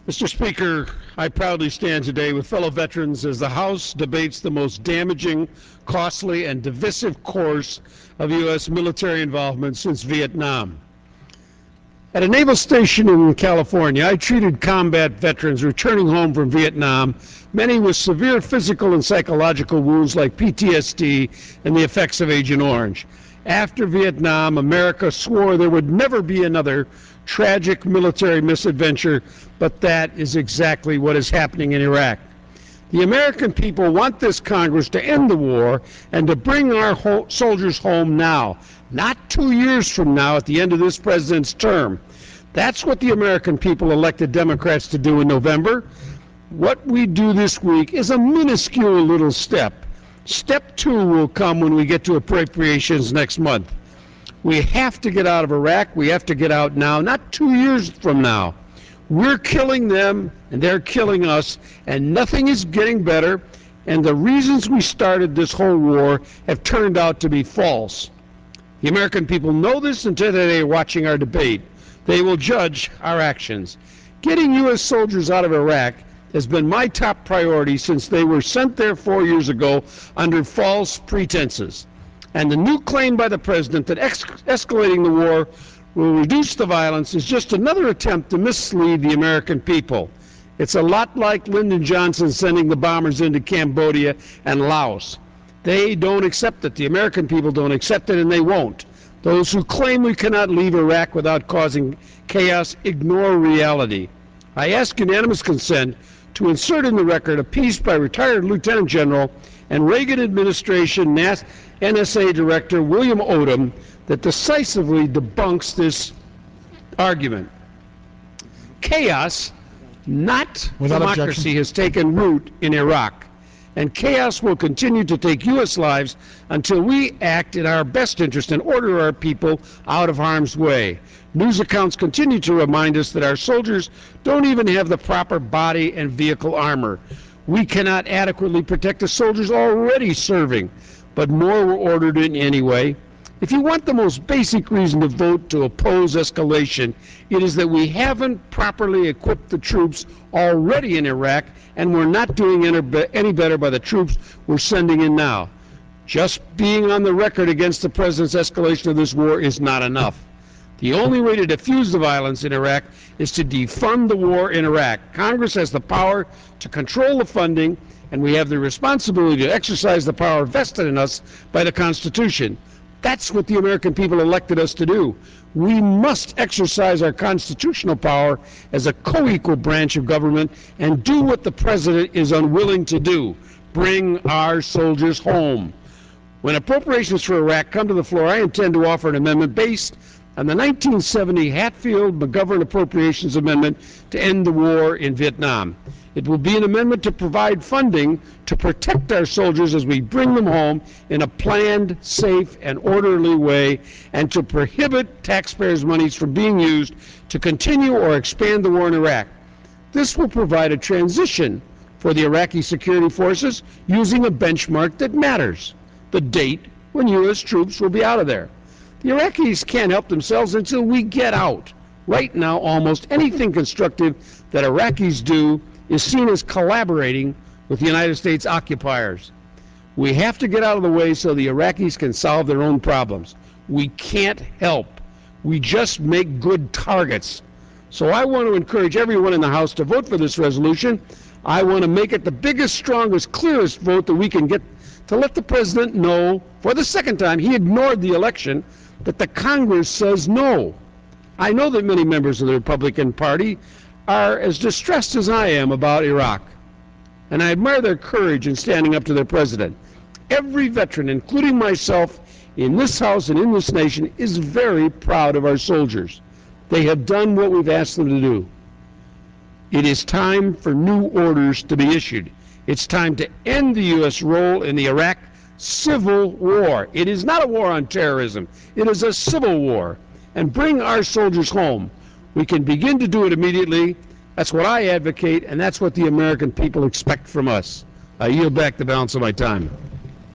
Mr. Speaker, I proudly stand today with fellow veterans as the House debates the most damaging, costly, and divisive course of U.S. military involvement since Vietnam. At a naval station in California, I treated combat veterans returning home from Vietnam, many with severe physical and psychological wounds like PTSD and the effects of Agent Orange. After Vietnam, America swore there would never be another tragic military misadventure, but that is exactly what is happening in Iraq. The American people want this Congress to end the war and to bring our soldiers home now, not 2 years from now at the end of this president's term. That's what the American people elected Democrats to do in November. What we do this week is a minuscule little step. Step 2 will come when we get to appropriations next month. We have to get out of Iraq. We have to get out now, not 2 years from now. We're killing them, and they're killing us, and nothing is getting better, and the reasons we started this whole war have turned out to be false. The American people know this, and today they are watching our debate. They will judge our actions. Getting U.S. soldiers out of Iraq has been my top priority since they were sent there 4 years ago under false pretenses. And the new claim by the president that escalating the war will reduce the violence is just another attempt to mislead the American people. It's a lot like Lyndon Johnson sending the bombers into Cambodia and Laos. They don't accept it. The American people don't accept it, and they won't. Those who claim we cannot leave Iraq without causing chaos ignore reality. I ask unanimous consent to insert in the record a piece by retired Lieutenant General and Reagan administration NSA Director William Odom that decisively debunks this argument. Chaos, not democracy, has taken root in Iraq, and chaos will continue to take U.S. lives until we act in our best interest and order our people out of harm's way. News accounts continue to remind us that our soldiers don't even have the proper body and vehicle armor. We cannot adequately protect the soldiers already serving, but more were ordered in anyway. If you want the most basic reason to vote to oppose escalation, it is that we haven't properly equipped the troops already in Iraq, and we're not doing any better by the troops we're sending in now. Just being on the record against the president's escalation of this war is not enough. The only way to defuse the violence in Iraq is to defund the war in Iraq. Congress has the power to control the funding, and we have the responsibility to exercise the power vested in us by the Constitution. That's what the American people elected us to do. We must exercise our constitutional power as a co-equal branch of government and do what the president is unwilling to do: bring our soldiers home. When appropriations for Iraq come to the floor, I intend to offer an amendment based on the 1970 Hatfield-McGovern Appropriations Amendment to end the war in Vietnam. It will be an amendment to provide funding to protect our soldiers as we bring them home in a planned, safe, and orderly way, and to prohibit taxpayers' monies from being used to continue or expand the war in Iraq. This will provide a transition for the Iraqi security forces using a benchmark that matters: the date when U.S. troops will be out of there. The Iraqis can't help themselves until we get out. Right now, almost anything constructive that Iraqis do is seen as collaborating with the United States occupiers. We have to get out of the way so the Iraqis can solve their own problems. We can't help. We just make good targets. So I want to encourage everyone in the House to vote for this resolution. I want to make it the biggest, strongest, clearest vote that we can get to let the president know, for the second time, he ignored the election, that the Congress says no. I know that many members of the Republican Party are as distressed as I am about Iraq, and I admire their courage in standing up to their president. Every veteran, including myself, in this House and in this nation, is very proud of our soldiers. They have done what we've asked them to do. It is time for new orders to be issued. It's time to end the U.S. role in the Iraq civil war. It is not a war on terrorism. It is a civil war. And bring our soldiers home. We can begin to do it immediately. That's what I advocate, and that's what the American people expect from us. I yield back the balance of my time.